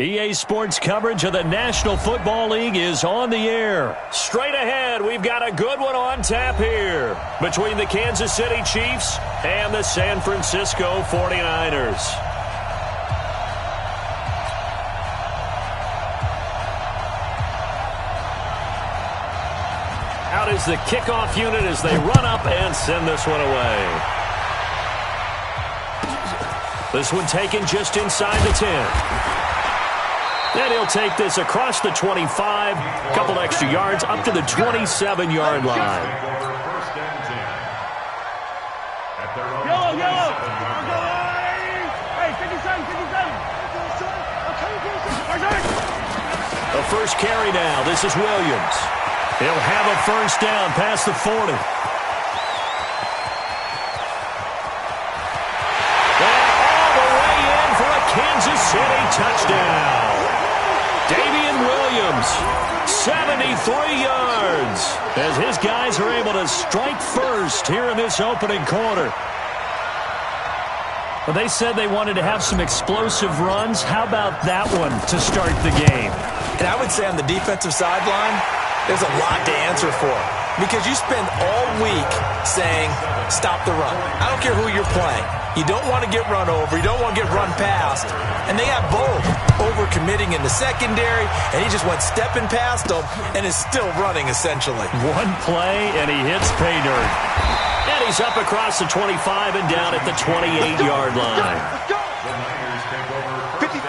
EA Sports coverage of the National Football League is on the air. Straight ahead, we've got a good one on tap here between the Kansas City Chiefs and the San Francisco 49ers. Out is the kickoff unit as they run up and send this one away. This one taken just inside the 10. And he'll take this across the 25, a couple extra yards, up to the 27-yard line. A first carry now. This is Williams. He'll have a first down past the 40. And all the way in for a Kansas City touchdown. Damian Williams, 73 yards, as his guys are able to strike first here in this opening quarter. Well, they said they wanted to have some explosive runs. How about that one to start the game? And I would say on the defensive sideline, there's a lot to answer for. Because you spend all week saying, stop the run. I don't care who you're playing. You don't want to get run over. You don't want to get run past. And they have both. Over-committing in the secondary, and he just went stepping past them and is still running, essentially. One play, and he hits pay dirt. And he's up across the 25 and down at the 28-yard line.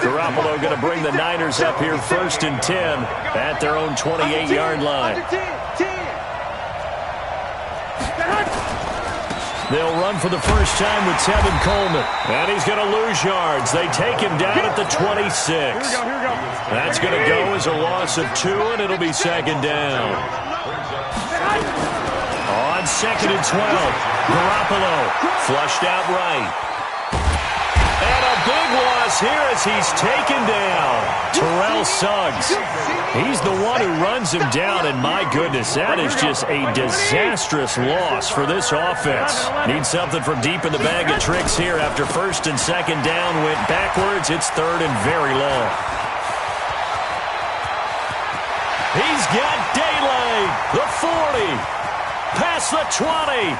Garoppolo going to bring the Niners up here first and 10 at their own 28-yard line. They'll run for the first time with Tevin Coleman. And he's going to lose yards. They take him down at the 26. That's going to go as a loss of 2, and it'll be second down. On second and 12, Garoppolo flushed out right. And a big loss here as he's taken down. Terrell Suggs. He's the one who runs him down, and my goodness, that is just a disastrous loss for this offense. Need something from deep in the bag of tricks here after first and second down went backwards. It's third and very long. He's got daylight. The 40. Past the 20.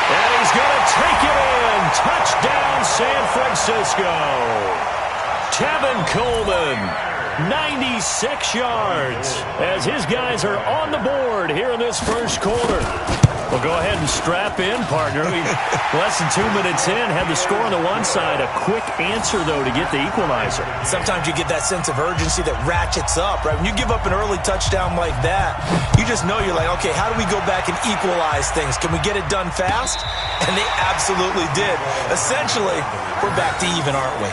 And he's going to take it in. Touchdown, San Francisco. Tevin Coleman, 96 yards, as his guys are on the board here in this first quarter. Well, go ahead and strap in, partner. Less than 2 minutes in, had the score on the one side. A quick answer, though, to get the equalizer. Sometimes you get that sense of urgency that ratchets up, right? When you give up an early touchdown like that, you just know you're like, okay, how do we go back and equalize things? Can we get it done fast? And they absolutely did. Essentially, we're back to even, aren't we?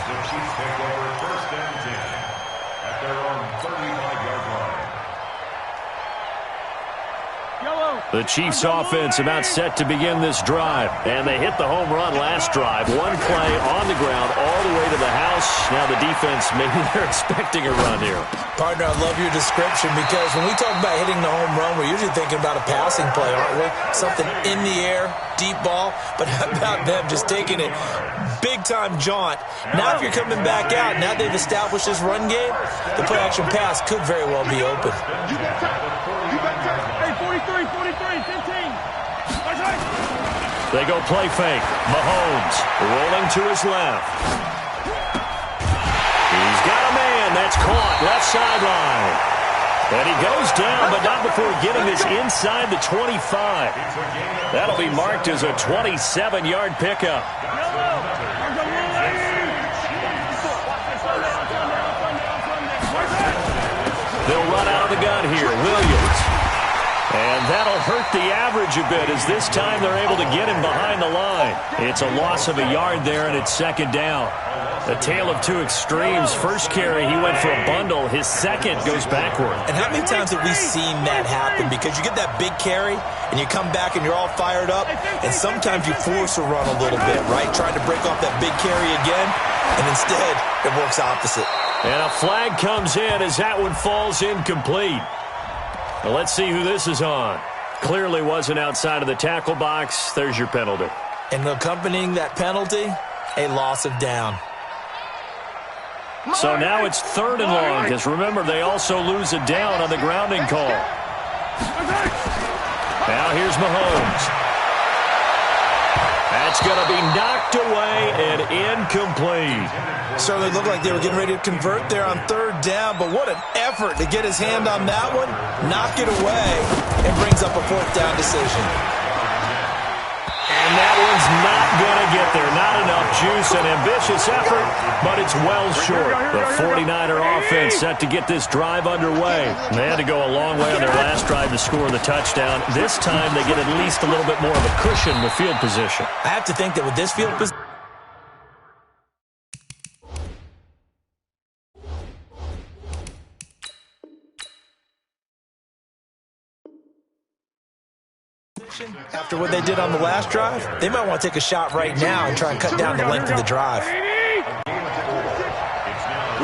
The Chiefs offense about set to begin this drive. And they hit the home run last drive. One play on the ground all the way to the house. Now the defense, maybe they're expecting a run here. Partner, I love your description because when we talk about hitting the home run, we're usually thinking about a passing play, aren't we? Something in the air, deep ball. But how about them just taking it big-time jaunt? Now if you're coming back out, now they've established this run game, the play-action pass could very well be open. Hey, 43, 15. They go play fake. Mahomes rolling to his left. He's got a man. That's caught. Left sideline. And he goes down, but not before getting this inside the 25. That'll be marked as a 27-yard pickup. They'll run out of the gun here. Williams. And that'll hurt the average a bit as this time they're able to get him behind the line. It's a loss of a yard there, and it's second down. A tale of two extremes. First carry, he went for a bundle. His second goes backward. And how many times have we seen that happen? Because you get that big carry, and you come back and you're all fired up, and sometimes you force a run a little bit, right? Trying to break off that big carry again, and instead it works opposite. And a flag comes in as that one falls incomplete. Well, let's see who this is on. Clearly wasn't outside of the tackle box. There's your penalty. And accompanying that penalty, a loss of down. So now it's 3rd and long, because remember, they also lose a down on the grounding call. Now here's Mahomes. That's going to be knocked away and incomplete. Certainly looked like they were getting ready to convert there on 3rd down, but what an effort to get his hand on that one, knock it away, and brings up a 4th down decision. And that one's not going to get there. Not enough juice, an ambitious effort, but it's well short. The 49er offense set to get this drive underway. They had to go a long way on their last drive to score the touchdown. This time they get at least a little bit more of a cushion with field position. I have to think that with this field position, after what they did on the last drive, they might want to take a shot right now and try and cut down the length of the drive. We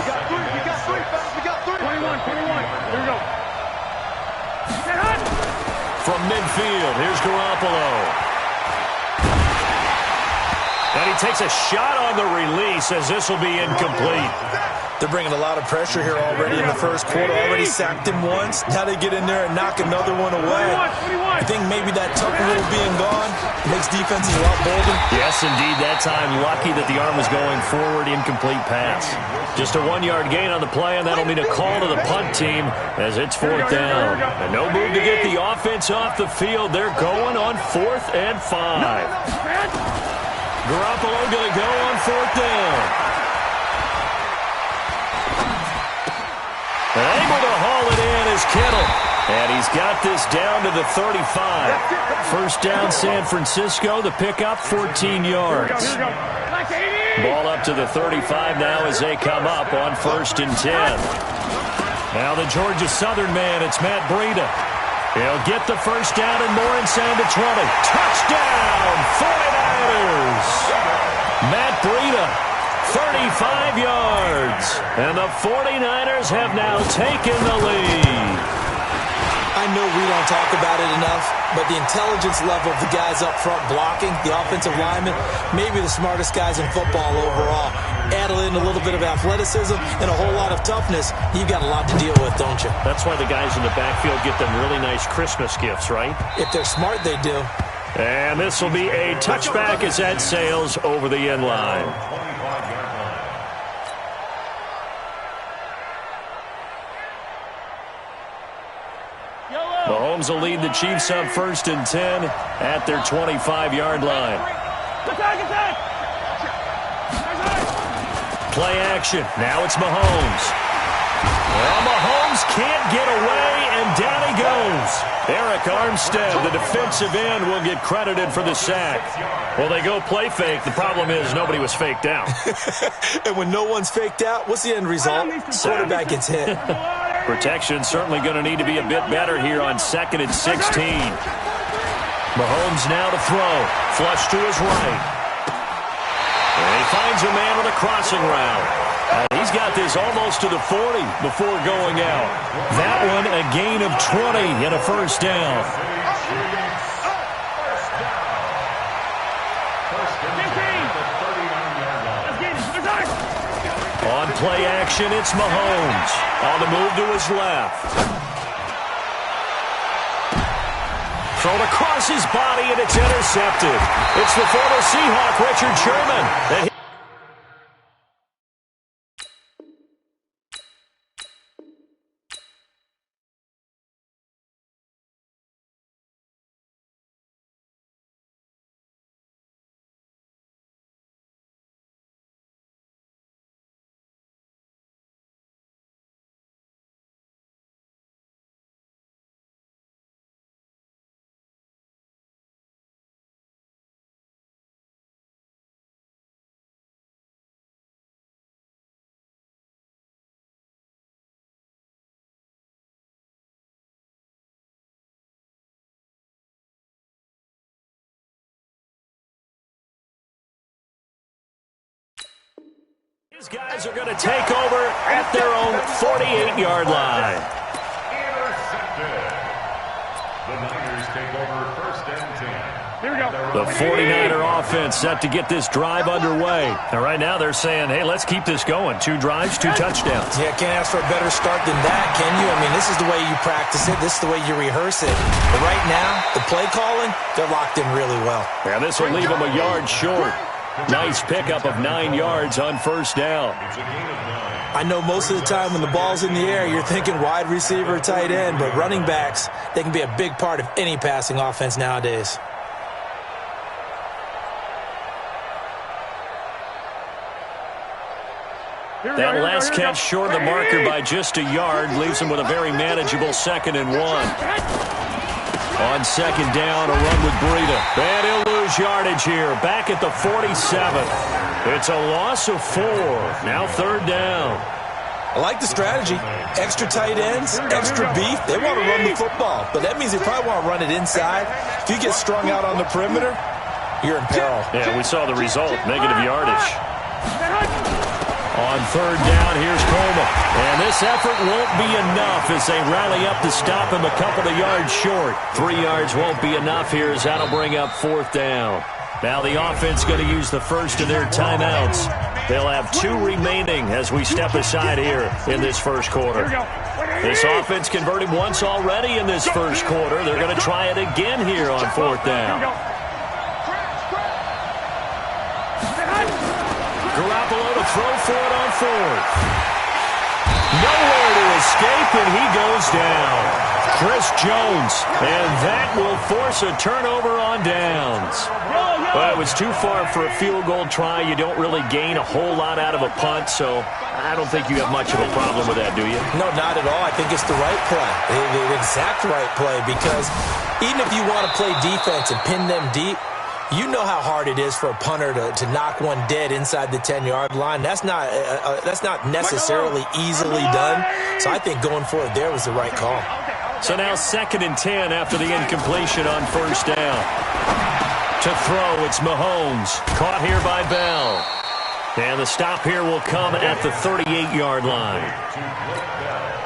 got three. We got 21. Here we go. From midfield, here's Garoppolo. And he takes a shot on the release as this will be incomplete. They're bringing a lot of pressure here already in the first quarter. Already sacked him once. Now they get in there and knock another one away. I think maybe that tuck rule being gone makes defenses a lot bolder. Yes, indeed. That time, lucky that the arm was going forward. Incomplete pass. Just a 1-yard gain on the play, and that'll mean a call to the punt team as it's 4th down. And no move to get the offense off the field. They're going on 4th and 5. Garoppolo going to go on 4th down. Able to haul it in is Kittle. And he's got this down to the 35. 1st down San Francisco. The pickup, 14 yards. Ball up to the 35 now as they come up on 1st and 10. Now the Georgia Southern man, it's Matt Breida. He'll get the 1st down and more inside the 20. Touchdown, 49ers. Matt Breida. 35 yards. And the 49ers have now taken the lead. I know we don't talk about it enough, but the intelligence level of the guys up front blocking, the offensive linemen, maybe the smartest guys in football overall. Add in a little bit of athleticism and a whole lot of toughness, you've got a lot to deal with, don't you? That's why the guys in the backfield get them really nice Christmas gifts, right? If they're smart, they do. And this will be a touchback as that sails over the end line. Mahomes will lead the Chiefs up 1st and 10 at their 25-yard line. Play action. Now it's Mahomes. Well, Mahomes can't get away, and down he goes. Eric Armstead, the defensive end, will get credited for the sack. Well, they go play fake. The problem is nobody was faked out. And when no one's faked out, what's the end result? Quarterback gets hit. Protection certainly going to need to be a bit better here on 2nd and 16. Mahomes now to throw. Flush to his right. And he finds a man on a crossing route. He's got this almost to the 40 before going out. That one a gain of 20 and a 1st down. On play action, it's Mahomes. On the move to his left. Thrown across his body, and it's intercepted. It's the former Seahawk, Richard Sherman. These guys are going to take over at their own 48-yard line. Intercepted. The Niners take over 1st and 10. Here we go. The 49er offense set to get this drive underway. And right now they're saying, hey, let's keep this going. 2 drives, 2 touchdowns. Yeah, can't ask for a better start than that, can you? I mean, this is the way you practice it. This is the way you rehearse it. But right now, the play calling, they're locked in really well. And this will leave them a yard short. Nice pickup of 9 yards on first down. I know most of the time when the ball's in the air, you're thinking wide receiver, tight end, but running backs, they can be a big part of any passing offense nowadays. That last catch short of the marker by just a yard leaves him with a very manageable 2nd and 1. On second down, a run with Breida. And he'll lose yardage here. Back at the 47. It's a loss of 4. Now 3rd down. I like the strategy. Extra tight ends, extra beef. They want to run the football, but that means they probably want to run it inside. If you get strung out on the perimeter, you're in peril. Yeah, we saw the result, negative yardage. On 3rd down, here's Coleman. And this effort won't be enough as they rally up to stop him a couple of yards short. 3 yards won't be enough here as that'll bring up 4th down. Now the offense going to use the first of their timeouts. They'll have 2 remaining as we step aside here in this first quarter. This offense converted once already in this first quarter. They're going to try it again here on 4th down. Garoppolo to throw for it on 4th. Nowhere to escape, and he goes down. Chris Jones, and that will force a turnover on downs. Well, it was too far for a field goal try. You don't really gain a whole lot out of a punt, so I don't think you have much of a problem with that, do you? No, not at all. I think it's the right play, the exact right play, because even if you want to play defense and pin them deep, you know how hard it is for a punter to knock one dead inside the 10-yard line. That's not necessarily easily done. So I think going for it there was the right call. So now 2nd and 10 after the incompletion on first down. To throw, it's Mahomes. Caught here by Bell. And the stop here will come at the 38-yard line.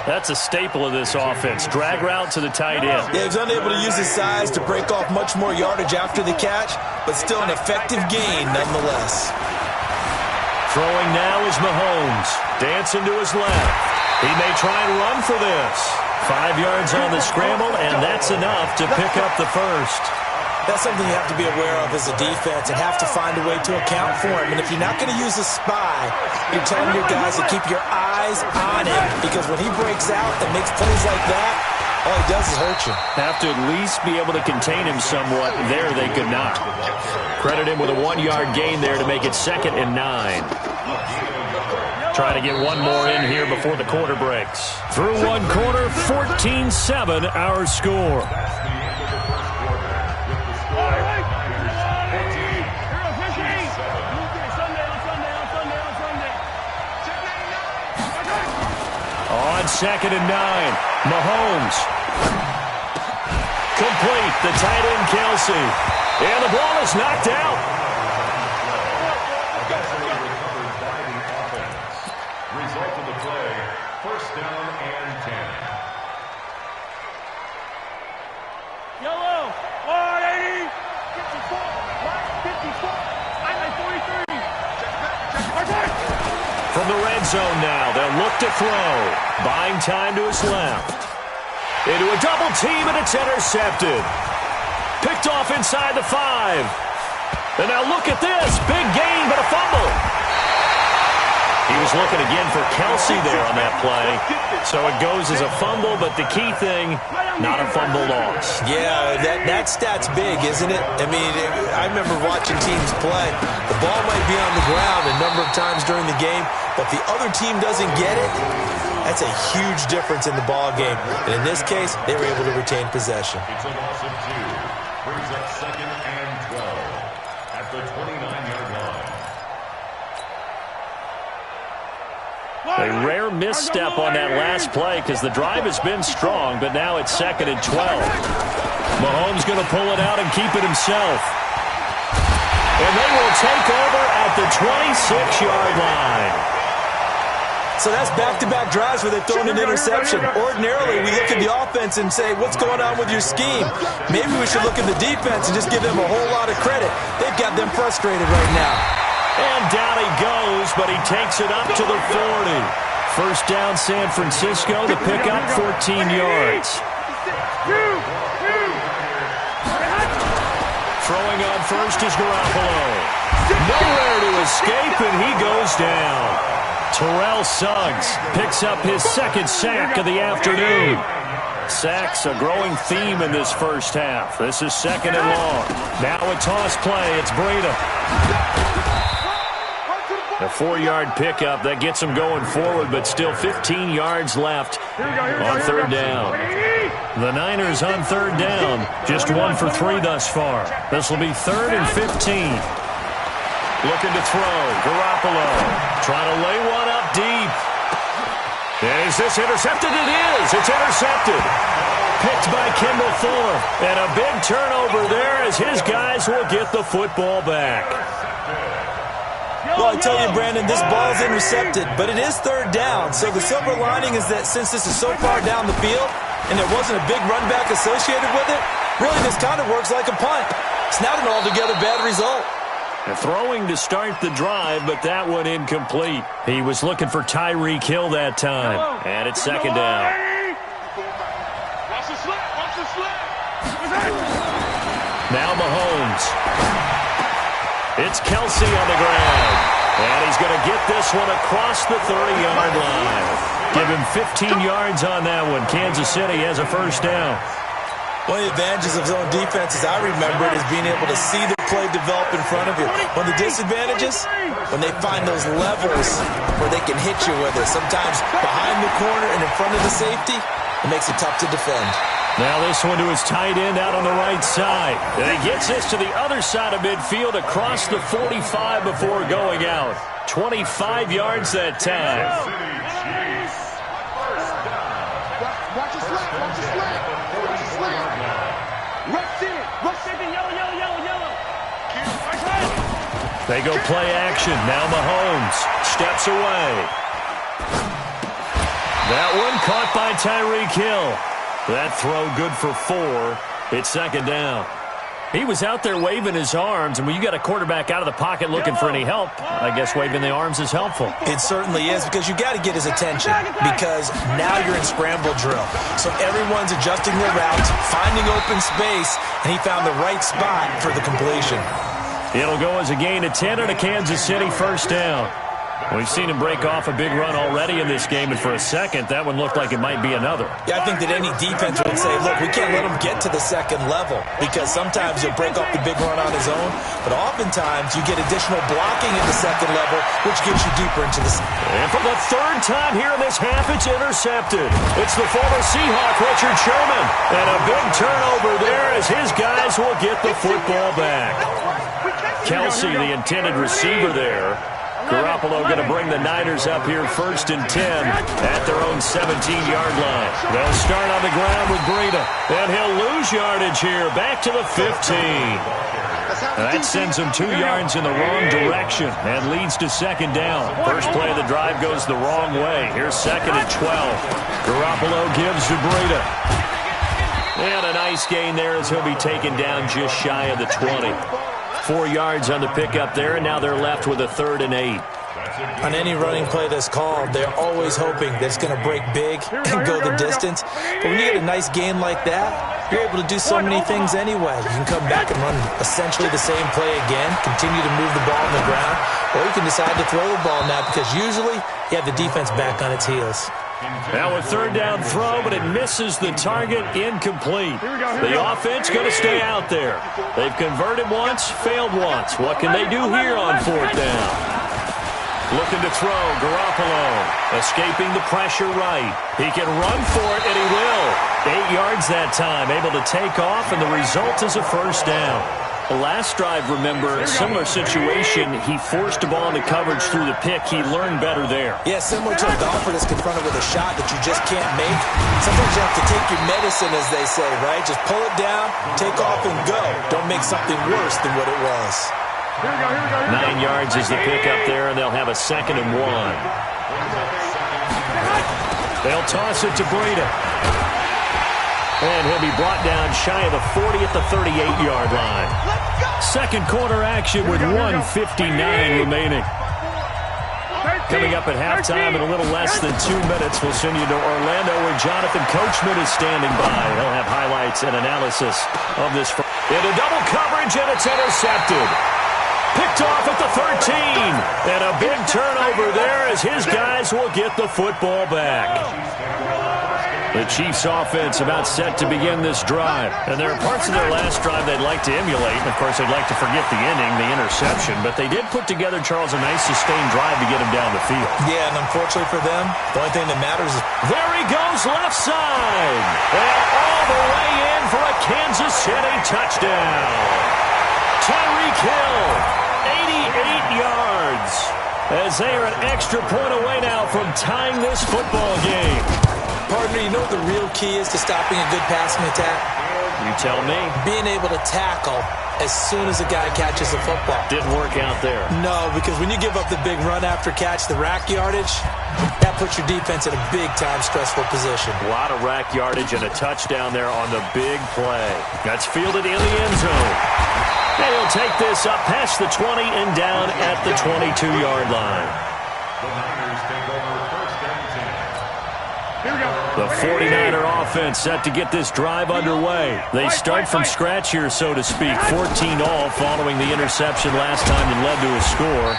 That's a staple of this offense. Drag route to the tight end. Yeah, he's unable to use his size to break off much more yardage after the catch, but still an effective gain nonetheless. Throwing now is Mahomes. Dancing to his left. He may try and run for this. 5 yards on the scramble, and that's enough to pick up the first. That's something you have to be aware of as a defense and have to find a way to account for him. And if you're not going to use a spy, you're telling your guys to keep your eyes on him, because when he breaks out and makes plays like that, all he does is hurt you. Have to at least be able to contain him somewhat. There they could not. Credit him with a 1-yard gain there to make it 2nd and 9. Trying to get one more in here before the quarter breaks. Through one quarter, 14-7 our score. On 2nd and 9, Mahomes. Complete, the tight end Kelsey. And the ball is knocked out. Result of the play, first down and 10. Yellow, 180, 54, 43. From the red zone now, they'll look to throw. Buying time to his left. Into a double team, and it's intercepted. Picked off inside the 5. And now look at this. Big gain, but a fumble. He was looking again for Kelsey there on that play. So it goes as a fumble, but the key thing, not a fumble loss. Yeah, that stat's big, isn't it? I mean, I remember watching teams play. The ball might be on the ground a number of times during the game, but the other team doesn't get it. That's a huge difference in the ball game. And in this case, they were able to retain possession. It's a loss of 2. Brings up 2nd and 12 at the 29-yard line. A rare misstep on that last play because the drive has been strong, but now it's 2nd and 12. Mahomes going to pull it out and keep it himself. And they will take over at the 26-yard line. So that's back-to-back drives where they've thrown an interception. Ordinarily, we look at the offense and say, what's going on with your scheme? Maybe we should look at the defense and just give them a whole lot of credit. They've got them frustrated right now. And down he goes, but he takes it up to the 40. First down, San Francisco. The pickup, 14 yards. Throwing on first is Garoppolo. Nowhere to escape, and he goes down. Terrell Suggs picks up his second sack of the afternoon. Sacks, a growing theme in this first half. This is second and long. Now a toss play. It's Breida. A 4-yard pickup that gets him going forward, but still 15 yards left on third down. The Niners on third down, just 1 for 3 thus far. This will be 3rd and 15. Looking to throw. Garoppolo trying to lay one up deep. Is this intercepted? It is. It's intercepted. Picked by Kendall Fuller. And a big turnover there as his guys will get the football back. Well, I tell you, Brandon, this ball's intercepted, but it is third down. So the silver lining is that since this is so far down the field and there wasn't a big run back associated with it, really this kind of works like a punt. It's not an altogether bad result. And throwing to start the drive, but that one incomplete. He was looking for Tyreek Hill that time. And it's second down. Watch the slip. Watch the slip. Now Mahomes. It's Kelsey on the ground. And he's going to get this one across the 30-yard line. Give him 15 yards on that one. Kansas City has a first down. One of the advantages of zone defense, as I remember it, is being able to see the play develop in front of you. One of the disadvantages, when they find those levels where they can hit you with it. Sometimes behind the corner and in front of the safety, it makes it tough to defend. Now this one to his tight end out on the right side. And he gets this to the other side of midfield across the 45 before going out. 25 yards that time. Watch the slip. Watch the slip. Watch the slip. Rush in. Rush in. Yellow. They go play action. Now Mahomes steps away. That one caught by Tyreek Hill. That throw good for 4. It's second down. He was out there waving his arms, and when you got a quarterback out of the pocket looking for any help, I guess waving the arms is helpful. It certainly is, because you got to get his attention, because now you're in scramble drill. So everyone's adjusting their routes, finding open space, and he found the right spot for the completion. It'll go as a gain of 10 and a Kansas City first down. We've seen him break off a big run already in this game, and for a second, that one looked like it might be another. Yeah, I think that any defense would say, look, we can't let him get to the second level, because sometimes he'll break off the big run on his own, but oftentimes you get additional blocking at the second level, which gets you deeper into the... And for the third time here in this half, it's intercepted. It's the former Seahawk, Richard Sherman, and a big turnover there as his guys will get the football back. Kelsey, the intended receiver there. Garoppolo going to bring the Niners up here first and 10 at their own 17-yard line. They'll start on the ground with Breida, and he'll lose yardage here back to the 15. That sends him 2 yards in the wrong direction and leads to second down. First play of the drive goes the wrong way. Here's second and 12. Garoppolo gives to Breida. And a nice gain there as he'll be taken down just shy of the 20. 4 yards on the pickup there, and now they're left with a 3rd and 8. On any running play that's called, they're always hoping that it's going to break big and go the distance. But when you get a nice gain like that, you're able to do so many things anyway. You can come back and run essentially the same play again, continue to move the ball on the ground, or you can decide to throw the ball now, because usually you have the defense back on its heels. Now a third down throw, but it misses the target, incomplete. The offense going to stay out there. They've converted once, failed once. What can they do here on fourth down? Looking to throw, Garoppolo, escaping the pressure right. He can run for it, and he will. 8 yards that time, able to take off, and the result is a first down. The last drive, remember, a similar situation. He forced the ball into coverage through the pick. He learned better there. Yeah, similar to a golfer that's confronted with a shot that you just can't make. Sometimes you have to take your medicine, as they say, right? Just pull it down, take off, and go. Don't make something worse than what it was. 9 yards is the pickup there, and they'll have a 2nd and 1. They'll toss it to Breida. And he'll be brought down shy of the 40 at the 38-yard line. Second quarter action with 1:59 remaining. Coming up at halftime in a little less than 2 minutes, we'll send you to Orlando where Jonathan Coachman is standing by. He'll have highlights and analysis of this. Into double coverage, and it's intercepted. Picked off at the 13. And a big turnover there as his guys will get the football back. The Chiefs offense about set to begin this drive. And there are parts of their last drive they'd like to emulate. And, of course, they'd like to forget the ending, the interception. But they did put together, Charles, a nice sustained drive to get him down the field. Yeah, and unfortunately for them, the only thing that matters is... There he goes left side. And all the way in for a Kansas City touchdown. Tyreek Hill, 88 yards. As they are an extra point away now from tying this football game. Partner, you know what the real key is to stopping a good passing attack? You tell me. Being able to tackle as soon as a guy catches the football. Didn't work out there. No, because when you give up the big run after catch, the rack yardage, that puts your defense in a big-time stressful position. A lot of rack yardage and a touchdown there on the big play. That's fielded in the end zone. And he'll take this up past the 20 and down at the 22-yard line. The Niners take over first and 10. Here we go. The 49er offense set to get this drive underway. They start from scratch here, so to speak. 14-all following the interception last time that led to a score.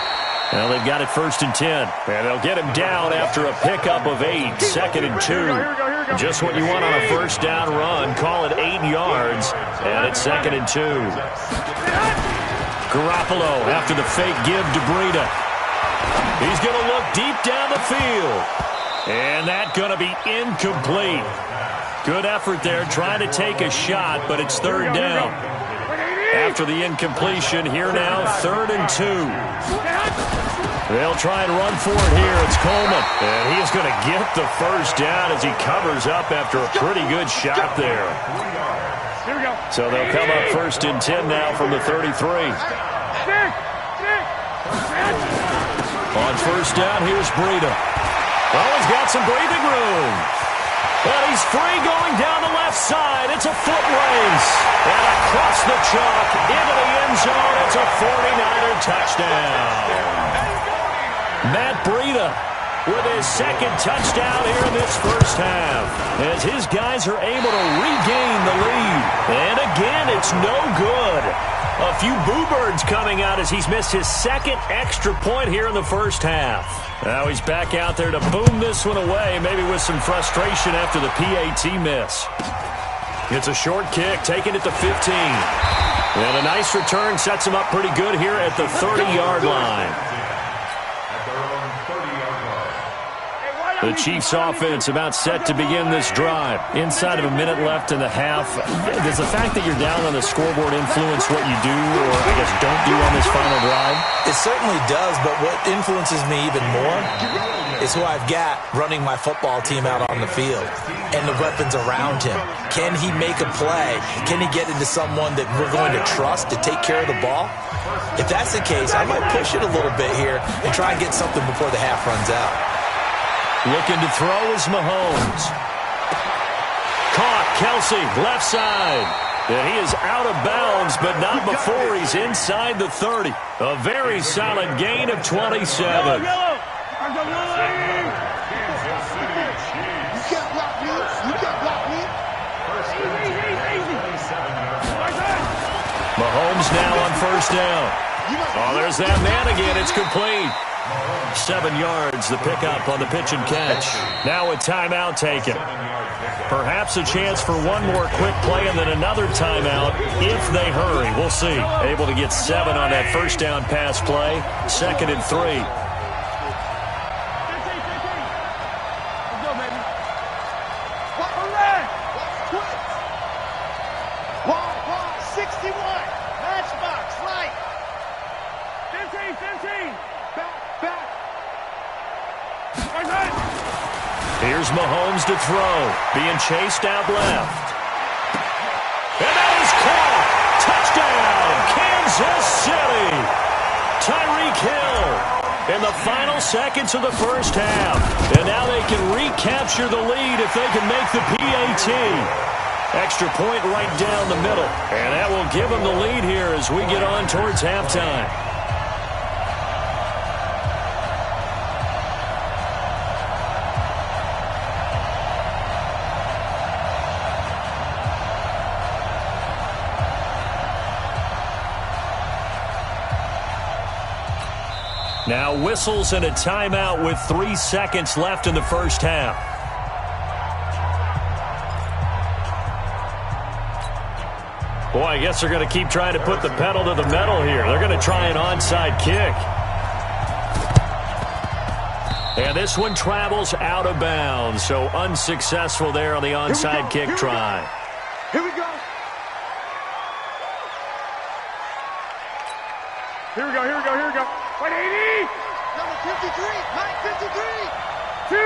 Well, they've got it first and 10. And they'll get him down after a pickup of 8. Second and 2. Just what you want on a first down run. Call it 8 yards. And it's second and 2. Garoppolo after the fake give to Breida. He's going to look deep down the field. And that's going to be incomplete. Good effort there trying to take a shot, but it's third down. After the incompletion, here now, third and 2. They'll try and run for it here. It's Coleman. And he is going to get the first down as he covers up after a pretty good shot there. Here we go. So they'll come up first and 10 now from the 33. On first down, here's Breida. Well, he's got some breathing room. And he's free going down the left side. It's a foot race. And across the chalk into the end zone. It's a 49er touchdown. Matt Breida with his second touchdown here in this first half. As his guys are able to regain the lead. And again, it's no good. A few boo birds coming out as he's missed his second extra point here in the first half. Now he's back out there to boom this one away, maybe with some frustration after the PAT miss. It's a short kick, taking it to 15. And a nice return sets him up pretty good here at the 30-yard line. The Chiefs offense about set to begin this drive. Inside of a minute left in the half. Does the fact that you're down on the scoreboard influence what you do or, I guess, don't do on this final drive? It certainly does, but what influences me even more is who I've got running my football team out on the field and the weapons around him. Can he make a play? Can he get into someone that we're going to trust to take care of the ball? If that's the case, I might push it a little bit here and try and get something before the half runs out. Looking to throw is Mahomes. Caught, Kelsey, left side. And he is out of bounds, but not before he's inside the 30. A very solid gain of 27. Yellow. You can't block me. You can't block me. Mahomes now on first down. Oh, there's that man again. It's complete. 7 yards, the pickup on the pitch and catch. Now a timeout taken. Perhaps a chance for one more quick play and then another timeout if they hurry. We'll see. Able to get 7 on that first down pass play. Second and 3. Let's go, baby. Wide, 61. Matchbox, right. 15. Back. Here's Mahomes to throw. Being chased out left. And that is caught. Touchdown, Kansas City. Tyreek Hill in the final seconds of the first half. And now they can recapture the lead if they can make the PAT. Extra point right down the middle. And that will give them the lead here as we get on towards halftime. Now whistles and a timeout with 3 seconds left in the first half. Boy, I guess they're going to keep trying to put the pedal to the metal here. They're going to try an onside kick. And this one travels out of bounds, so unsuccessful there on the onside kick try. Here we go. Here we go, here we go, here we go. 180! Number 53, line 53! 2,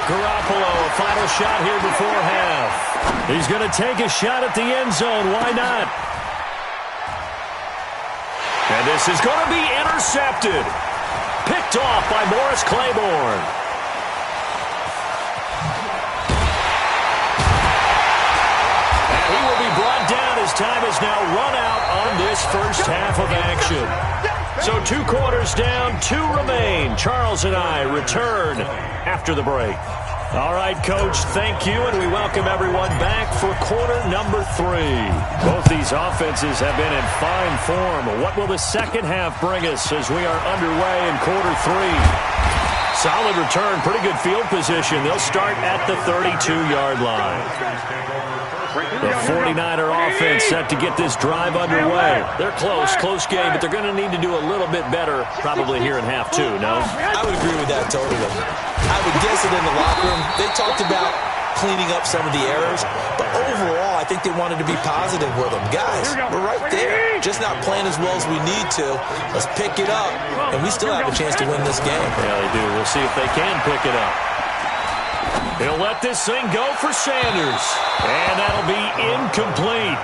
Garoppolo, a final shot here before half. He's going to take a shot at the end zone. Why not? And this is going to be intercepted. Picked off by Morris Claiborne. And he will be brought down as time is now run out on this first half of action. So 2 quarters down, 2 remain. Charles and I return after the break. All right, Coach, thank you, and we welcome everyone back for quarter number 3. Both these offenses have been in fine form. What will the second half bring us as we are underway in quarter 3? Solid return, pretty good field position. They'll start at the 32-yard line. The 49er offense set to get this drive underway. They're close game, but they're going to need to do a little bit better probably here in half 2, no? I would agree with that totally. I would guess that in the locker room, they talked about cleaning up some of the errors, but overall, I think they wanted to be positive with them. Guys, we're right there, just not playing as well as we need to. Let's pick it up, and we still have a chance to win this game. Yeah, they do. We'll see if they can pick it up. He'll let this thing go for Sanders. And that'll be incomplete.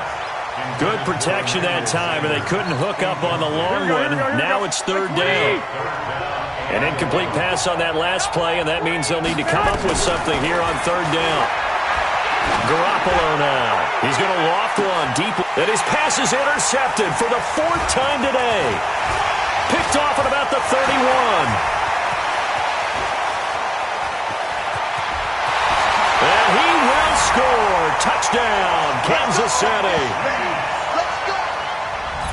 Good protection that time, and they couldn't hook up on the long one. Now it's 3rd down. An incomplete pass on that last play, and that means they'll need to come up with something here on 3rd down. Garoppolo now. He's going to loft one deep. And his pass is intercepted for the 4th time today. Picked off at about the 31. And he will score. Touchdown, Kansas City.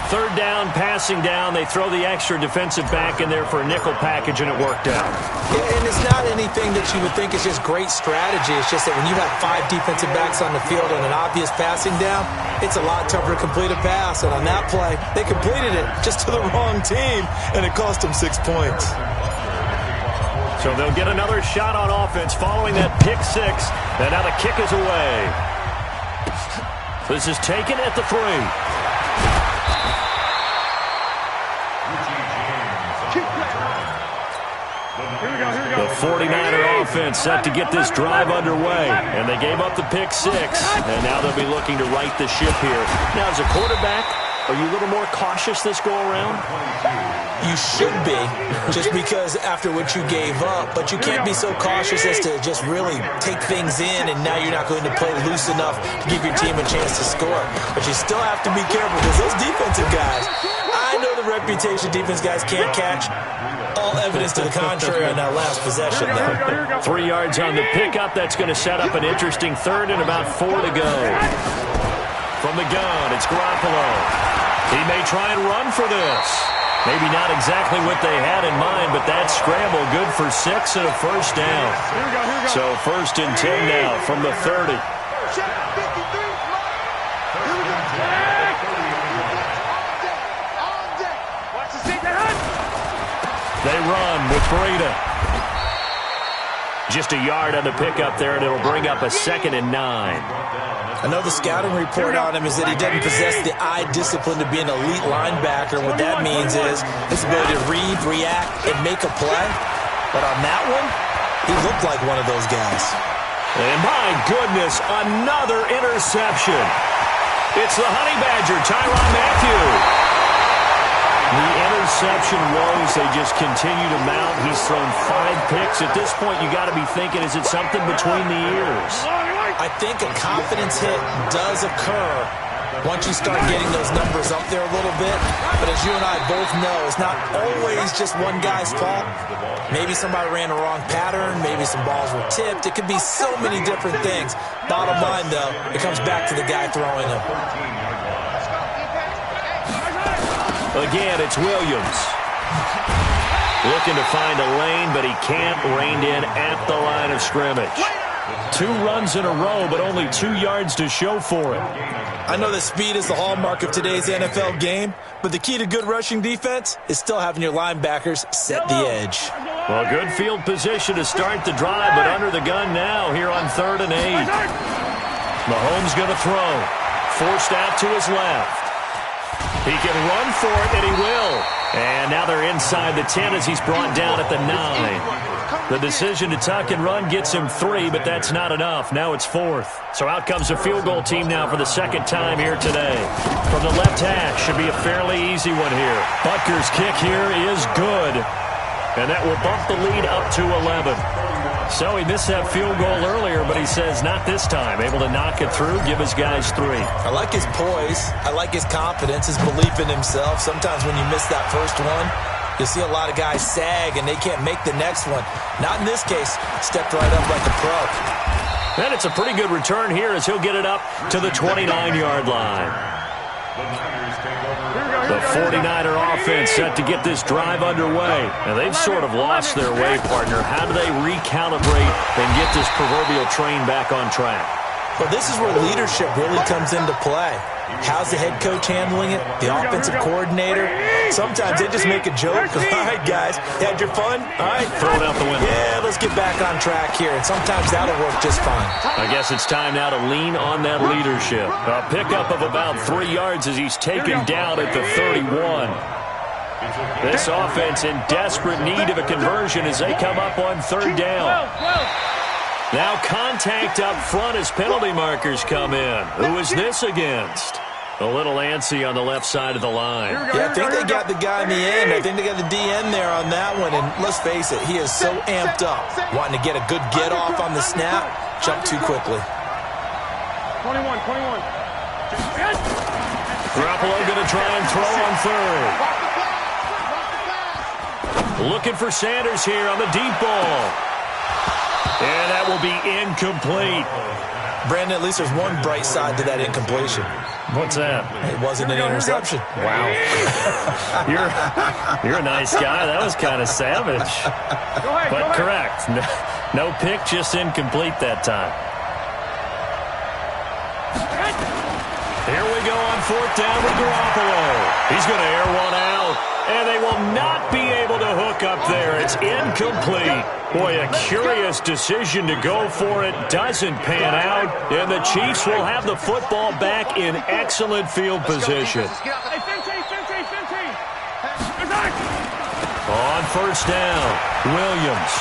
3rd down, passing down. They throw the extra defensive back in there for a nickel package, and it worked out. Yeah, and it's not anything that you would think is just great strategy. It's just that when you have 5 defensive backs on the field and an obvious passing down, it's a lot tougher to complete a pass. And on that play, they completed it just to the wrong team, and it cost them 6 points. So they'll get another shot on offense following that pick 6. And now the kick is away. This is taken at the 3. The 49er offense set to get this drive underway. And they gave up the pick 6. And now they'll be looking to right the ship here. Now, as a quarterback, are you a little more cautious this go-around? You should be, just because after what you gave up. But you can't be so cautious as to just really take things in, and now you're not going to play loose enough to give your team a chance to score. But you still have to be careful, because those defensive guys, I know the reputation defense guys can't catch. All evidence to the contrary on that last possession, though. 3 yards on the pickup. That's going to set up an interesting 3rd and about 4 to go. From the gun, it's Garoppolo. He may try and run for this. Maybe not exactly what they had in mind, but that scramble good for 6 and a 1st down. So 1st and 10 now from the 30. They run with Breida. Just a yard on the pickup there, and it'll bring up a 2nd and 9. I know the scouting report on him is that he doesn't possess the eye discipline to be an elite linebacker. What that means is his ability to read, react, and make a play. But on that one, he looked like one of those guys. And my goodness, another interception. It's the Honey Badger, Tyrann Mathieu. The interception woes, they just continue to mount. He's thrown 5 picks. At this point, you got to be thinking, is it something between the ears? I think a confidence hit does occur once you start getting those numbers up there a little bit. But as you and I both know, it's not always just one guy's fault. Maybe somebody ran the wrong pattern. Maybe some balls were tipped. It could be so many different things. Bottom line, though, it comes back to the guy throwing them. Again, it's Williams. Looking to find a lane, but he can't. Reined in at the line of scrimmage. 2 runs in a row, but only 2 yards to show for it. I know that speed is the hallmark of today's NFL game, but the key to good rushing defense is still having your linebackers set the edge. Well, good field position to start the drive, but under the gun now here on 3rd and 8. Mahomes going to throw. Forced out to his left. He can run for it, and he will. And now they're inside the 10 as he's brought down at the 9. The decision to tuck and run gets him 3, but that's not enough. Now it's 4th. So out comes a field goal team now for the 2nd time here today. From the left hash, should be a fairly easy one here. Butker's kick here is good. And that will bump the lead up to 11. So he missed that field goal earlier, but he says not this time. Able to knock it through, give his guys 3. I like his poise. I like his confidence, his belief in himself. Sometimes when you miss that first one, you'll see a lot of guys sag, and they can't make the next one. Not in this case. Stepped right up like a pro. And it's a pretty good return here as he'll get it up to the 29-yard line. The 49er offense set to get this drive underway. And they've sort of lost their way, partner. How do they recalibrate and get this proverbial train back on track? Well, this is where leadership really comes into play. How's the head coach handling it? The offensive coordinator? Sometimes they just make a joke. All right, guys, had your fun? All right, throw it out the window. Yeah, let's get back on track here. And sometimes that'll work just fine. I guess it's time now to lean on that leadership. A pickup of about 3 yards as he's taken down at the 31. This offense in desperate need of a conversion as they come up on 3rd down. Now contact up front as penalty markers come in. Who is this against? A little antsy on the left side of the line. Yeah, I think they got the guy in the end. I think they got the DN there on that one. And let's face it, he is so amped up. Wanting to get a good get off on the snap. Jump too quickly. 21. Garoppolo going to try and throw on 3rd. Looking for Sanders here on the deep ball. And that will be incomplete. Brandon, at least there's one bright side to that incompletion. What's that? It wasn't an interception. Wow. You're a nice guy. That was kind of savage. But correct. No pick, just incomplete that time. Here we go on 4th down with Garoppolo. He's going to air one out. And they will not be able to hook up there. It's incomplete. Boy, a curious decision to go for it. Doesn't pan out. And the Chiefs will have the football back in excellent field position. On 1st down, Williams.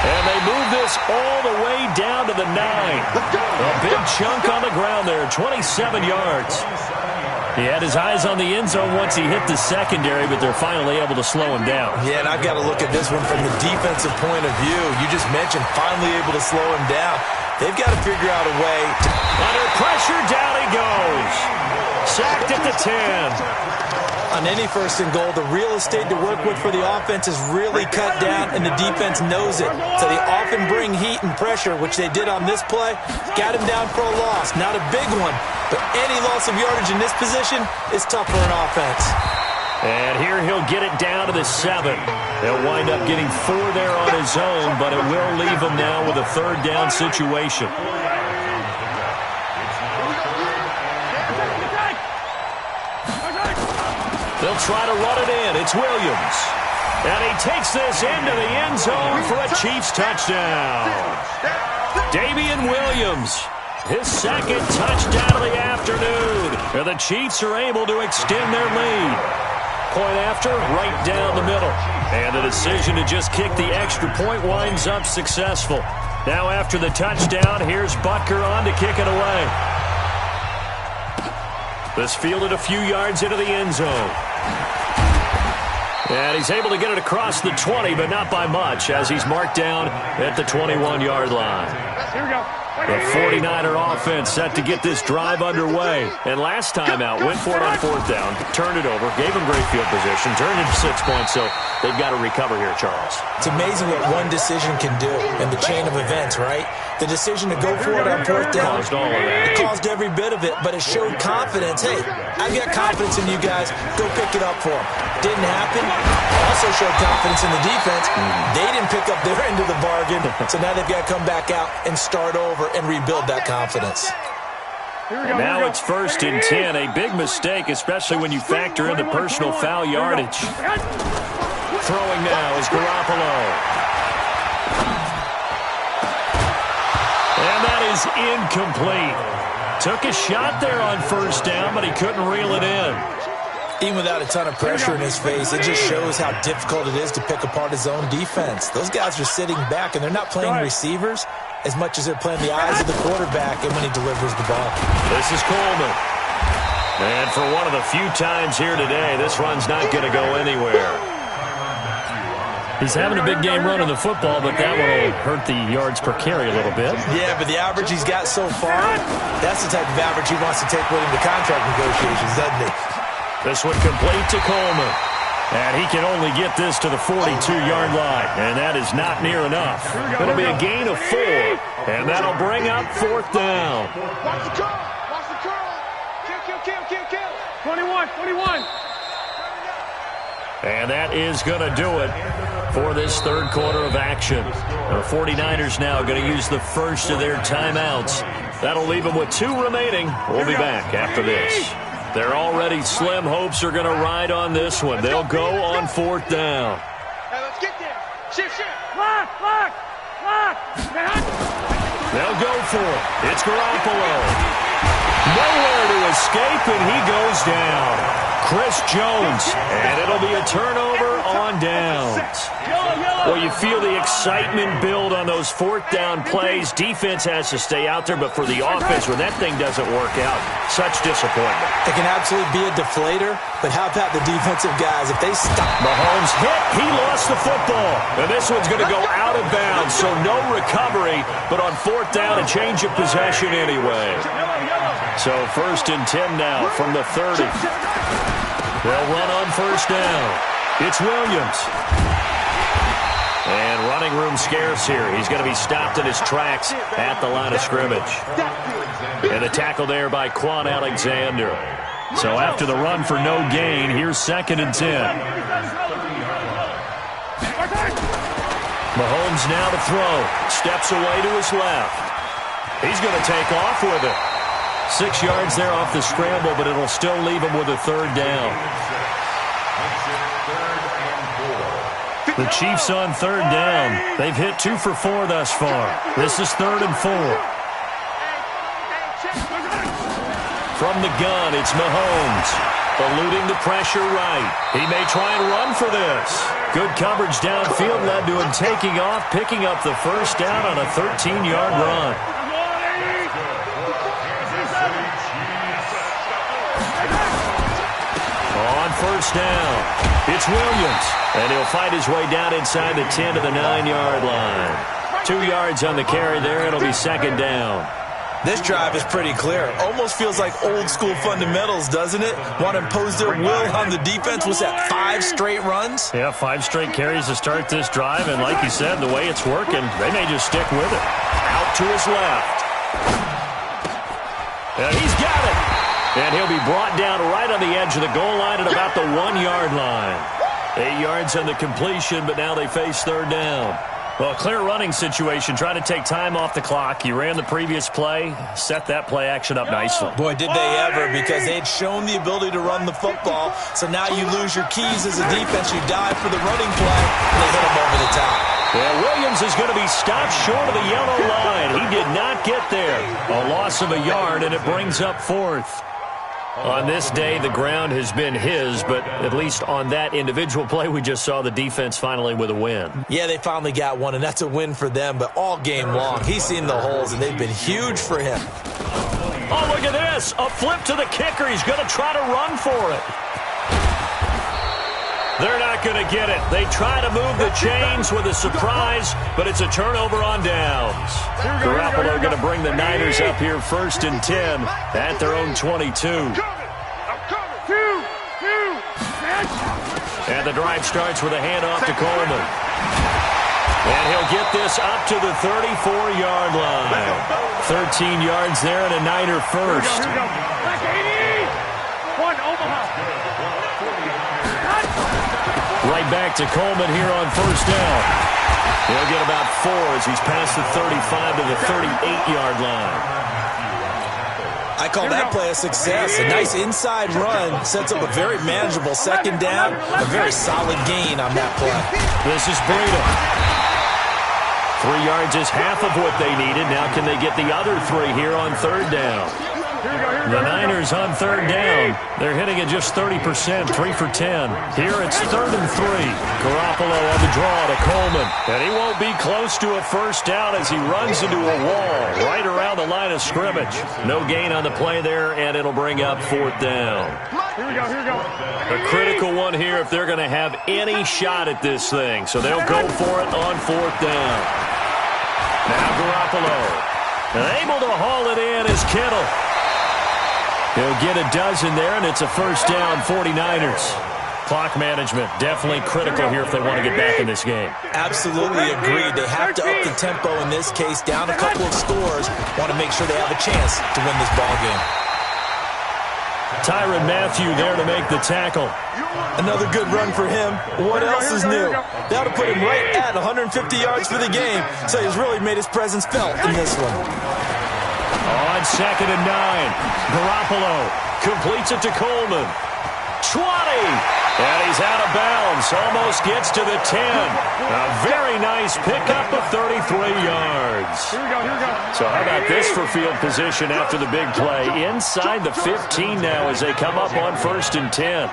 And they move this all the way down to the 9. A big chunk on the ground there, 27 yards. He had his eyes on the end zone once he hit the secondary, but they're finally able to slow him down. Yeah, and I've got to look at this one from the defensive point of view. You just mentioned finally able to slow him down. They've got to figure out a way to... Under pressure, down he goes. Sacked at the 10. On any 1st and goal, the real estate to work with for the offense is really cut down, and the defense knows it. So they often bring heat and pressure, which they did on this play. Got him down for a loss. Not a big one, but any loss of yardage in this position is tough for an offense. And here he'll get it down to the 7. They'll wind up getting 4 there on his own, but it will leave him now with a 3rd down situation. They'll try to run it in. It's Williams. And he takes this into the end zone for a Chiefs touchdown. Damian Williams, his 2nd touchdown of the afternoon. And the Chiefs are able to extend their lead. Point after, right down the middle. And the decision to just kick the extra point winds up successful. Now after the touchdown, here's Butker on to kick it away. This fielded a few yards into the end zone. And he's able to get it across the 20, but not by much, as he's marked down at the 21-yard line. Here we go. The 49er offense set to get this drive underway. And last time out, went for it on fourth down, turned it over, gave him great field position, turned it to 6 points, so they've got to recover here, Charles. It's amazing what one decision can do in the chain of events, right? The decision to go for it on fourth down, Caused all of that. it caused every bit of it, but it showed confidence. Hey, I've got confidence in you guys. Go pick it up for them. Didn't happen. Also showed confidence in the defense. They didn't pick up their end of the bargain, so now they've got to come back out and start over and rebuild that confidence. And now it's 1st and 10, a big mistake, especially when you factor in the personal foul yardage. Throwing now is Garoppolo. And that is incomplete. Took a shot there on first down, but he couldn't reel it in. Even without a ton of pressure in his face, it just shows how difficult it is to pick apart his own defense. Those guys are sitting back, and they're not playing receivers as much as they're playing the eyes of the quarterback and when he delivers the ball. This is Coleman. And for one of the few times here today, this run's not going to go anywhere. He's having a big game running the football, but that one will hurt the yards per carry a little bit. Yeah, but the average he's got so far, that's the type of average he wants to take with him to contract negotiations, doesn't he? This one complete to Coleman. And he can only get this to the 42-yard line, and that is not near enough. It'll be a gain of 4, and that'll bring up fourth down. Watch the curl. Watch the curl. Kill. 21. And that is going to do it for this third quarter of action. The 49ers now going to use the first of their timeouts. That'll leave them with 2 remaining. We'll be back after this. Their already slim hopes are going to ride on this one. They'll go on fourth down. Hey, let's get there. Shift. Lock. They'll go for it. It's Garoppolo. Nowhere to escape, and he goes down. Chris Jones, and it'll be a turnover on downs. Well, you feel the excitement build on those fourth down plays. Defense has to stay out there, but for the offense, when that thing doesn't work out, such disappointment. It can absolutely be a deflator, but how about the defensive guys? If they stop. Mahomes hit, he lost the football. And this one's going to go out of bounds, so no recovery, but on fourth down, a change of possession anyway. So 1st and 10 now from the 30. They'll run on first down. It's Williams. And running room scarce here. He's going to be stopped in his tracks at the line of scrimmage. And a tackle there by Quan Alexander. So after the run for no gain, here's 2nd and 10. Mahomes now to throw. Steps away to his left. He's going to take off with it. 6 yards there off the scramble, but it'll still leave him with a third down. The Chiefs on third down. They've hit 2 for 4 thus far. This is 3rd and 4. From the gun, it's Mahomes. Eluding the pressure right. He may try and run for this. Good coverage downfield led to him taking off, picking up the first down on a 13-yard run. On first down, it's Williams, and he'll find his way down inside the 10 to the 9-yard line. 2 yards on the carry there. It'll be 2nd down. This drive is pretty clear. Almost feels like old-school fundamentals, doesn't it? Want to impose their will on the defense. Was that 5 straight runs? Yeah, 5 straight carries to start this drive, and like you said, the way it's working, they may just stick with it. Out to his left. And he's got it. And he'll be brought down right on the edge of the goal line at about the 1-yard line. 8 yards on the completion, but now they face third down. Well, clear running situation, trying to take time off the clock. You ran the previous play, set that play action up nicely. Boy, did they ever, because they had shown the ability to run the football. So now you lose your keys as a defense. You dive for the running play, and they hit him over the top. Well, Williams is going to be stopped short of the yellow line. He did not get there. A loss of a yard, and it brings up 4th. On this day, the ground has been his, but at least on that individual play, we just saw the defense finally with a win. Yeah, they finally got one, and that's a win for them, but all game long, he's seen the holes, and they've been huge for him. Oh, look at this. this. A flip to the kicker. He's going to try to run for it. They're not going to get it. They try to move the chains with a surprise, but it's a turnover on downs. Garoppolo going to bring the Niners up here 1st and 10 at their own 22. And the drive starts with a handoff to Coleman. And he'll get this up to the 34-yard line. 13 yards there and a Niner first. Right back to Coleman here on 1st down. He'll get about 4 as he's past the 35 to the 38-yard line. I call that play a success. A nice inside run sets up a very manageable 2nd down. A very solid gain on that play. This is Breida. 3 yards is half of what they needed. Now can they get the other 3 here on 3rd down? The Niners on 3rd down. They're hitting at just 30%, 3 for 10. Here it's 3rd and 3. Garoppolo on the draw to Coleman. And he won't be close to a 1st down as he runs into a wall right around the line of scrimmage. No gain on the play there, and it'll bring up 4th down. Here we go. A critical one here if they're going to have any shot at this thing. So they'll go for it on 4th down. Now Garoppolo. Able to haul it in is Kittle. He'll get a dozen there, and it's a 1st down, 49ers. Clock management, definitely critical here if they want to get back in this game. Absolutely agreed. They have to up the tempo in this case, down a couple of scores. Want to make sure they have a chance to win this ball game. Tyrann Mathieu there to make the tackle. Another good run for him. What else is new? That'll put him right at 150 yards for the game, so he's really made his presence felt in this one. On 2nd and 9, Garoppolo completes it to Coleman. 20, and he's out of bounds. Almost gets to the 10. A very nice pickup of 33 yards. Here we go. So how about this for field position after the big play? Inside the 15 now as they come up on 1st and 10.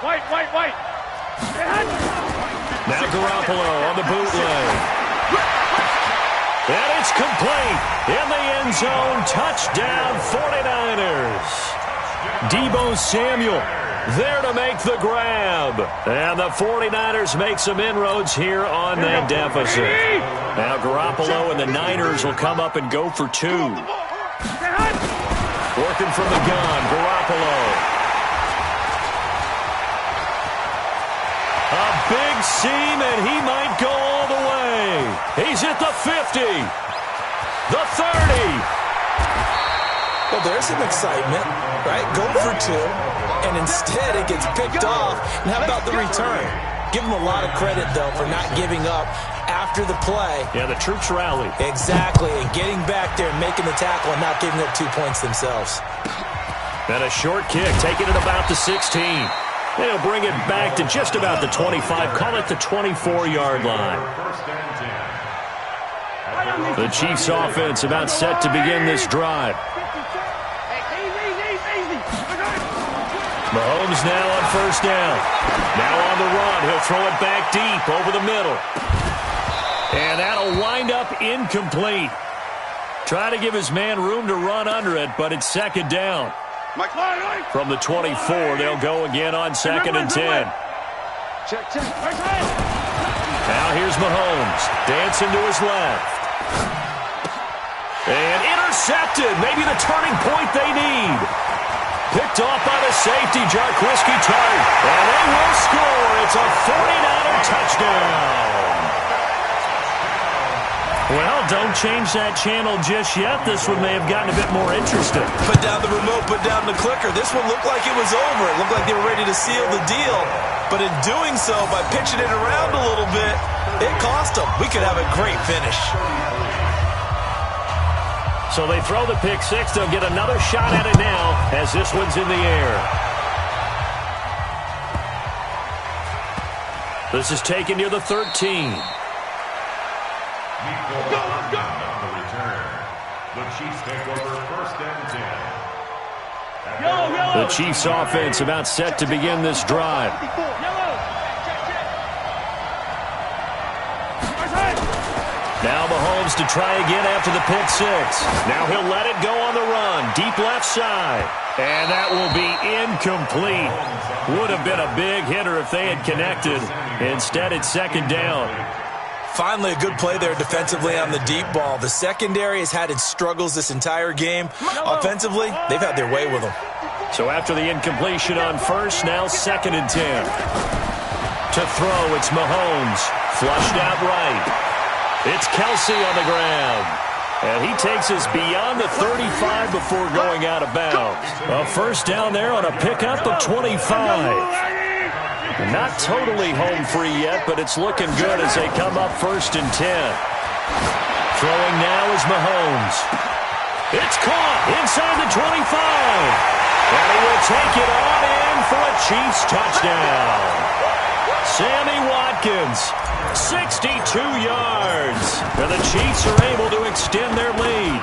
Wait. Now Garoppolo on the bootleg. And it's complete. In the end zone, touchdown 49ers. Deebo Samuel there to make the grab. And the 49ers make some inroads here on that deficit. Now Garoppolo and the Niners will come up and go for 2. Working from the gun, Garoppolo. A big seam, and he might go all the way. He's at the 50, the 30. Well, there's some excitement, right? Go for 2, and instead it gets picked off. And how about the return? Give him a lot of credit, though, for not giving up after the play. Yeah, the troops rallied. Exactly, and getting back there and making the tackle and not giving up 2 points themselves. And a short kick, taking it about the 16. They'll bring it back to just about the 25. Call it the 24-yard line. The Chiefs offense about set to begin this drive. Mahomes now on 1st down. Now on the run. He'll throw it back deep over the middle. And that'll wind up incomplete. Try to give his man room to run under it, but it's 2nd down. From the 24, they'll go again on 2nd and 10. Check. Now here's Mahomes. Dancing to his left. And intercepted. Maybe the turning point they need. Picked off by the safety, Jarquiski Tartt. And they will score. It's a 49er touchdown. Well, don't change that channel just yet. This one may have gotten a bit more interesting. Put down the remote, put down the clicker. This one looked like it was over. It looked like they were ready to seal the deal. But in doing so, by pitching it around a little bit, it cost them. We could have a great finish. So they throw the pick 6. They'll get another shot at it now as this one's in the air. This is taken near the 13. The Chiefs take over 1st and 10. The Chiefs offense about set to begin this drive. Now Mahomes to try again after the pick six. Now he'll let it go on the run. Deep left side. And that will be incomplete. Would have been a big hitter if they had connected. Instead, it's second down. Finally, a good play there defensively on the deep ball. The secondary has had its struggles this entire game. Offensively, they've had their way with them. So after the incompletion on first, now 2nd and 10. To throw, it's Mahomes. Flushed out right. It's Kelsey on the ground. And he takes us beyond the 35 before going out of bounds. A first down there on a pickup of 25. Not totally home free yet, but it's looking good as they come up 1st and 10. Throwing now is Mahomes. It's caught inside the 25. And he will take it on in for a Chiefs touchdown. Sammy Watkins, 62 yards. And the Chiefs are able to extend their lead.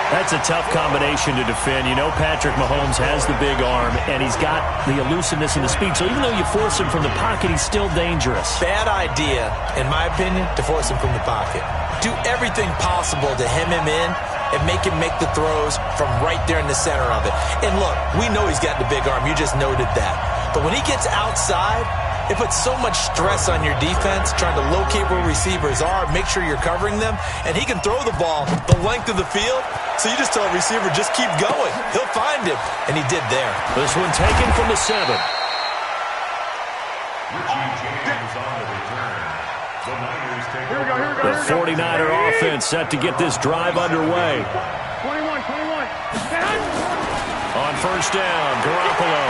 That's a tough combination to defend. You know Patrick Mahomes has the big arm, and he's got the elusiveness and the speed. So even though you force him from the pocket, he's still dangerous. Bad idea, in my opinion, to force him from the pocket. Do everything possible to hem him in and make him make the throws from right there in the center of it. And look, we know he's got the big arm. You just noted that. But when he gets outside, it puts so much stress on your defense trying to locate where receivers are, make sure you're covering them, and he can throw the ball the length of the field. So you just tell a receiver, just keep going. He'll find him, and he did there. This one taken from the 7. The 49er offense set to get this drive underway. 21. On first down, Garoppolo.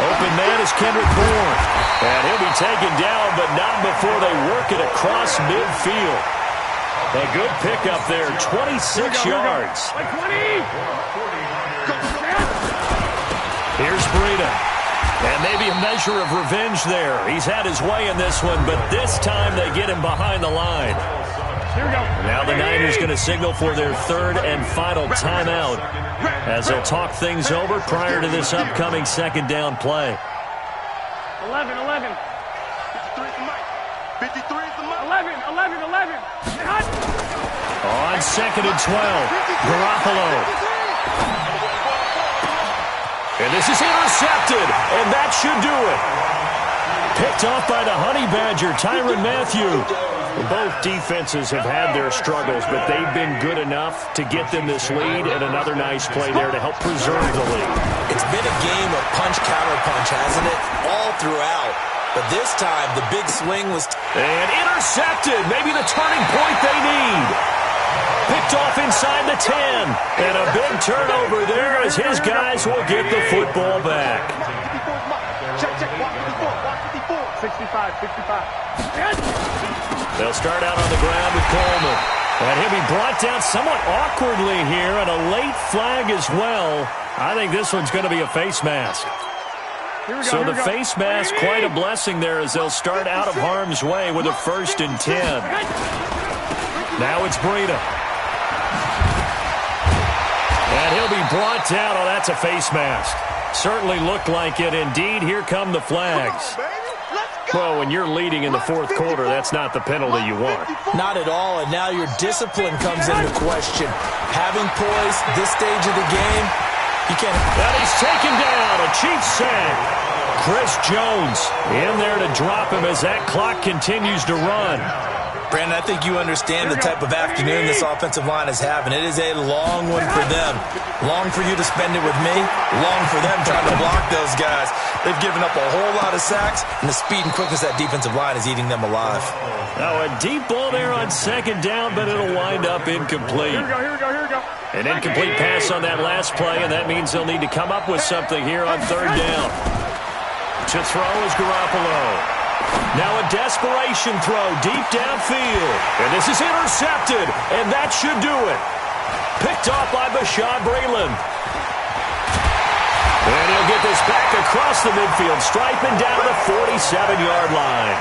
Open man is Kendrick Bourne. And he'll be taken down, but not before they work it across midfield. A good pickup there, 26 yards. Here's Breida. And maybe a measure of revenge there. He's had his way in this one, but this time they get him behind the line. Now the Niners going to signal for their 3rd and final timeout as they'll talk things over prior to this upcoming 2nd down play. 11. 53 is the mark. 11. On 2nd and 12, Garoppolo. And this is intercepted, and that should do it. Picked off by the Honey Badger, Tyrann Mathieu. Both defenses have had their struggles, but they've been good enough to get them this lead, and another nice play there to help preserve the lead. It's been a game of punch-counter-punch, hasn't it? All throughout. But this time, the big swing was... And intercepted. Maybe the turning point they need. Picked off inside the 10. And a big turnover there as his guys will get the football back. Check. 65. They'll start out on the ground with Coleman. And he'll be brought down somewhat awkwardly here, and a late flag as well. I think this one's going to be a face mask. So the face mask, quite a blessing there as they'll start out of harm's way with a 1st and 10. Now it's Breida. And he'll be brought down. Oh, that's a face mask. Certainly looked like it. Indeed, here come the flags. Well, when you're leading in the 4th quarter, that's not the penalty you want. Not at all, and now your discipline comes into question. Having poise this stage of the game, you can't... And he's taken down, a Chiefs sack. Chris Jones in there to drop him as that clock continues to run. Brandon, I think you understand the type of afternoon this offensive line is having. It is a long one for them. Long for you to spend it with me. Long for them trying to block those guys. They've given up a whole lot of sacks, and the speed and quickness of that defensive line is eating them alive. Now a deep ball there on 2nd down, but it'll wind up incomplete. Here we go. An incomplete pass on that last play, and that means they'll need to come up with something here on 3rd down. To throw is Garoppolo. Now a desperation throw deep downfield. And this is intercepted, and that should do it. Picked off by Bashaud Breeland. And he'll get this back across the midfield stripe and down the 47-yard line.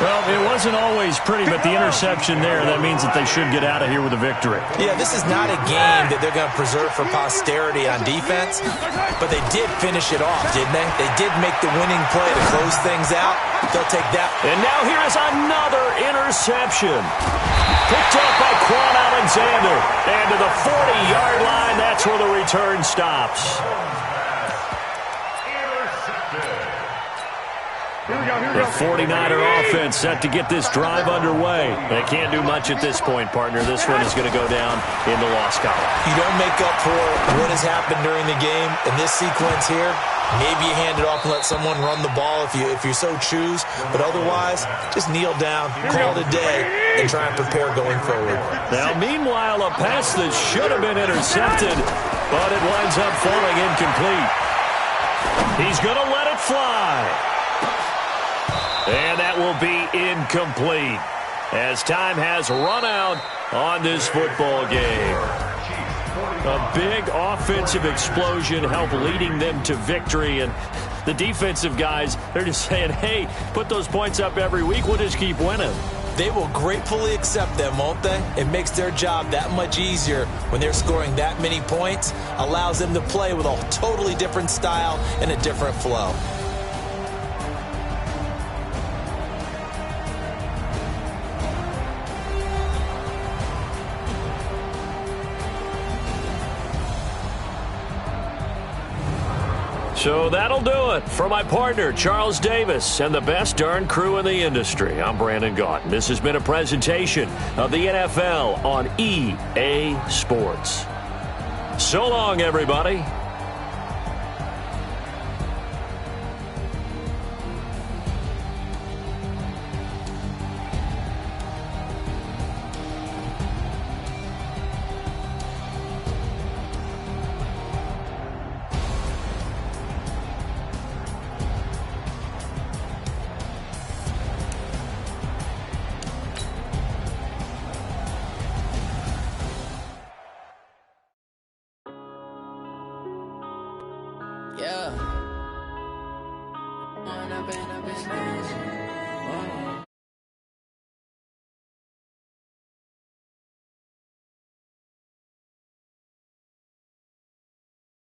Well, it wasn't always pretty, but the interception there, that means that they should get out of here with a victory. Yeah, this is not a game that they're going to preserve for posterity on defense, but they did finish it off, didn't they? They did make the winning play to close things out. They'll take that. And now here is another interception. Picked up by Quan Alexander. And to the 40-yard line, that's where the return stops. The 49er offense set to get this drive underway. They can't do much at this point, partner. This one is going to go down in the loss column. You don't make up for what has happened during the game. In this sequence here, maybe you hand it off and let someone run the ball if you so choose. But otherwise, just kneel down, call it a day, and try and prepare going forward. Now, meanwhile, a pass that should have been intercepted, but it winds up falling incomplete. He's going to let it fly. And that will be incomplete as time has run out on this football game. A big offensive explosion helped leading them to victory. And the defensive guys, they're just saying, hey, put those points up every week. We'll just keep winning. They will gratefully accept them, won't they? It makes their job that much easier when they're scoring that many points. Allows them to play with a totally different style and a different flow. So that'll do it for my partner, Charles Davis, and the best darn crew in the industry. I'm Brandon Gaudin. This has been a presentation of the NFL on EA Sports. So long, everybody. Yeah. Man, I've been